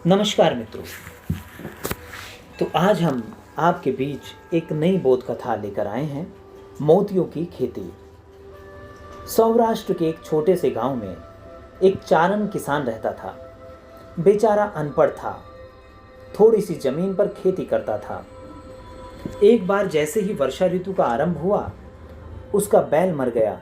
नमस्कार मित्रों। तो आज हम आपके बीच एक नई बोध कथा लेकर आए हैं, मोतियों की खेती। सौराष्ट्र के एक छोटे से गांव में एक चारण किसान रहता था। बेचारा अनपढ़ था, थोड़ी सी जमीन पर खेती करता था। एक बार जैसे ही वर्षा ऋतु का आरंभ हुआ, उसका बैल मर गया।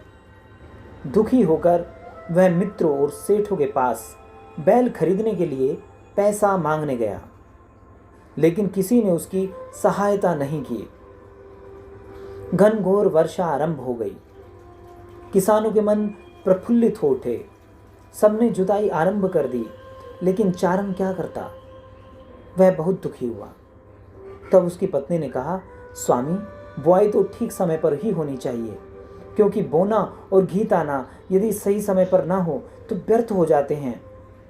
दुखी होकर वह मित्रों और सेठों के पास बैल खरीदने के लिए पैसा मांगने गया, लेकिन किसी ने उसकी सहायता नहीं की। घनघोर वर्षा आरंभ हो गई। किसानों के मन प्रफुल्लित हो उठे। सबने जुताई आरंभ कर दी, लेकिन चारण क्या करता? वह बहुत दुखी हुआ। तब उसकी पत्नी ने कहा, स्वामी, बुआई तो ठीक समय पर ही होनी चाहिए, क्योंकि बोना और घीत आना यदि सही समय पर ना हो तो व्यर्थ हो जाते हैं।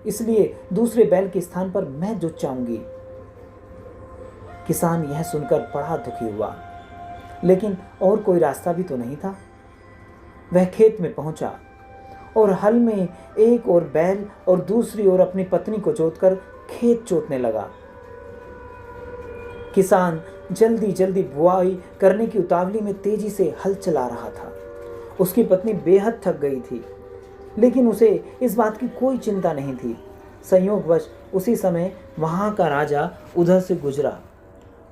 इसलिए दूसरे बैल के स्थान पर मैं जुत जाऊंगी। किसान यह सुनकर बड़ा दुखी हुआ, लेकिन और कोई रास्ता भी तो नहीं था। वह खेत में पहुंचा और हल में एक ओर बैल और दूसरी ओर अपनी पत्नी को जोतकर खेत जोतने लगा। किसान जल्दी जल्दी बुआई करने की उतावली में तेजी से हल चला रहा था। उसकी पत्नी बेहद थक गई थी, लेकिन उसे इस बात की कोई चिंता नहीं थी। संयोगवश उसी समय वहां का राजा उधर से गुजरा।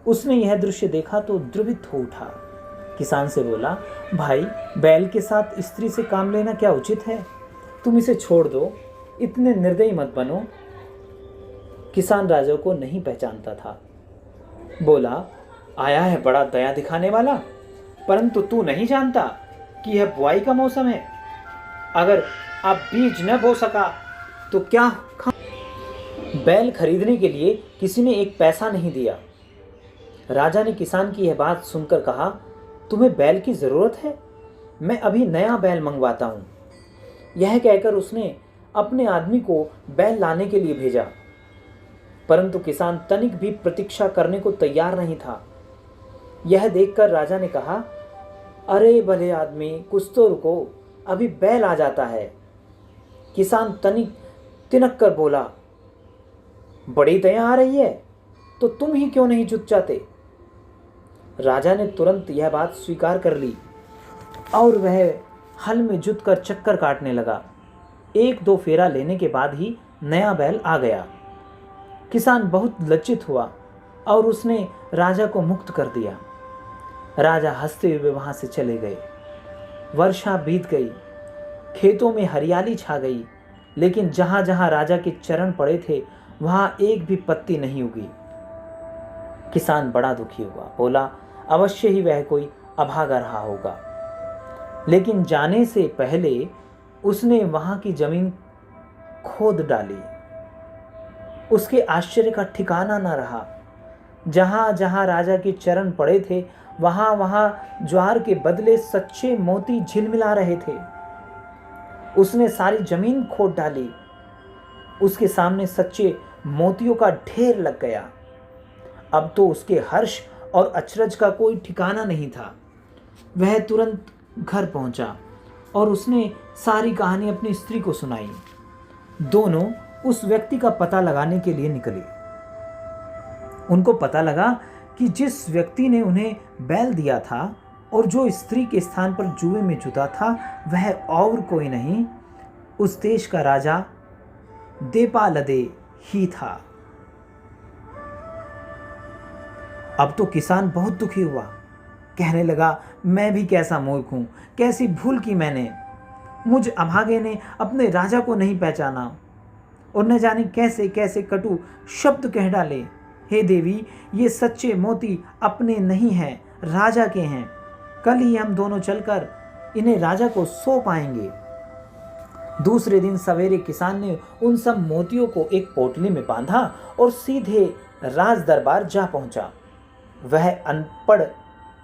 उसने यह दृश्य देखा तो द्रवित हो उठा। किसान से बोला, भाई, बैल के साथ स्त्री से काम लेना क्या उचित है? तुम इसे छोड़ दो, इतने निर्दयी मत बनो। किसान राजा को नहीं पहचानता था। बोला, आया है बड़ा दया दिखाने वाला, परंतु तू नहीं जानता कि यह बुआई का मौसम है। अगर आप बीज न बो सका तो क्या बैल खरीदने के लिए किसी ने एक पैसा नहीं दिया। राजा ने किसान की यह बात सुनकर कहा, तुम्हें बैल की जरूरत है? मैं अभी नया बैल मंगवाता हूं। यह कहकर उसने अपने आदमी को बैल लाने के लिए भेजा, परंतु किसान तनिक भी प्रतीक्षा करने को तैयार नहीं था। यह देखकर राजा ने कहा, अरे भले आदमी, कुछ तो रुको, अभी बैल आ जाता है। किसान तिनक कर बोला, बड़ी दया आ रही है तो तुम ही क्यों नहीं जुट जाते? राजा ने तुरंत यह बात स्वीकार कर ली और वह हल में जुट कर चक्कर काटने लगा। एक दो फेरा लेने के बाद ही नया बैल आ गया। किसान बहुत लज्जित हुआ और उसने राजा को मुक्त कर दिया। राजा हंसते हुए वहां से चले गए। वर्षा बीत गई, खेतों में हरियाली छा गई, लेकिन जहां जहां राजा के चरण पड़े थे वहां एक भी पत्ती नहीं उगी। किसान बड़ा दुखी हुआ। बोला, अवश्य ही वह कोई अभागा रहा होगा। लेकिन जाने से पहले उसने वहां की जमीन खोद डाली। उसके आश्चर्य का ठिकाना न रहा। जहां जहां राजा के चरण पड़े थे वहां वहां ज्वार के बदले सच्चे मोती झिलमिला रहे थे। उसने सारी जमीन खोद डाली। उसके सामने सच्चे मोतियों का ढेर लग गया। अब तो उसके हर्ष और अचरज का कोई ठिकाना नहीं था। वह तुरंत घर पहुंचा और उसने सारी कहानी अपनी स्त्री को सुनाई। दोनों उस व्यक्ति का पता लगाने के लिए निकले। उनको पता लगा कि जिस व्यक्ति ने उन्हें बैल दिया था और जो स्त्री के स्थान पर जुए में जुटा था, वह और कोई नहीं, उस देश का राजा देपालदे ही था। अब तो किसान बहुत दुखी हुआ। कहने लगा, मैं भी कैसा मूर्ख हूं, कैसी भूल की मैंने। मुझ अभागे ने अपने राजा को नहीं पहचाना और न जाने कैसे कैसे कटु शब्द कह डाले। हे देवी, ये सच्चे मोती अपने नहीं हैं, राजा के हैं। कल ही हम दोनों चलकर इन्हें राजा को सौंप आएंगे। दूसरे दिन सवेरे किसान ने उन सब मोतियों को एक पोटली में बांधा और सीधे राज दरबार जा पहुंचा। वह अनपढ़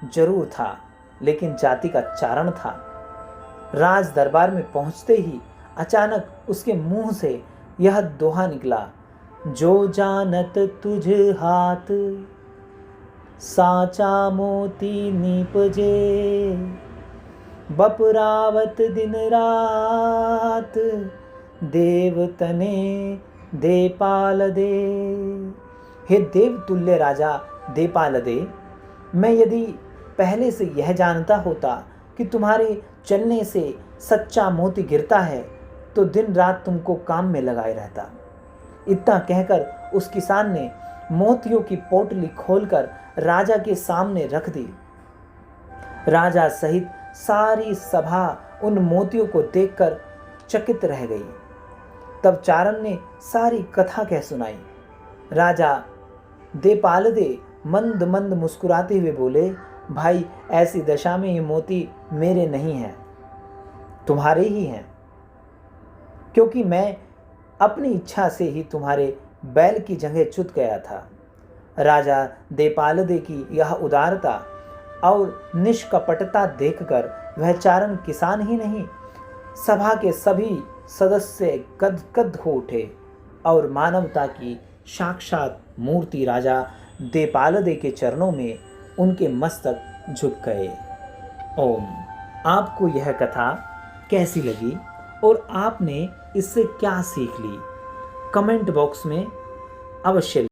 जरूर था, लेकिन जाति का चारण था। राज दरबार में पहुंचते ही अचानक उसके मुंह से यह दोहा निकला, जो जानत तुझ हाथ साचा मोती निपजे, बपरावत दिन रात देव तने देपालदे। हे देवतुल्य राजा देपालदे, मैं यदि पहले से यह जानता होता कि तुम्हारे चलने से सच्चा मोती गिरता है तो दिन रात तुमको काम में लगाए रहता। इतना कहकर उस किसान ने मोतियों की पोटली खोलकर राजा के सामने रख दी। राजा सहित सारी सभा उन मोतियों को देखकर चकित रह गई। तब चारण ने सारी कथा कह सुनाई। राजा देपालदे मंद मंद मुस्कुराते हुए बोले, भाई ऐसी दशा में ये मोती मेरे नहीं हैं, तुम्हारे ही हैं, क्योंकि मैं अपनी इच्छा से ही तुम्हारे बैल की जगह चुत गया था। राजा देपालदे की यह उदारता और निष्कपटता देखकर वह चारण किसान ही नहीं, सभा के सभी सदस्य गदगद हो उठे और मानवता की साक्षात मूर्ति राजा देपालदे के चरणों में उनके मस्तक झुक गए। ओम। आपको यह कथा कैसी लगी और आपने इससे क्या सीख ली, कमेंट बॉक्स में अवश्य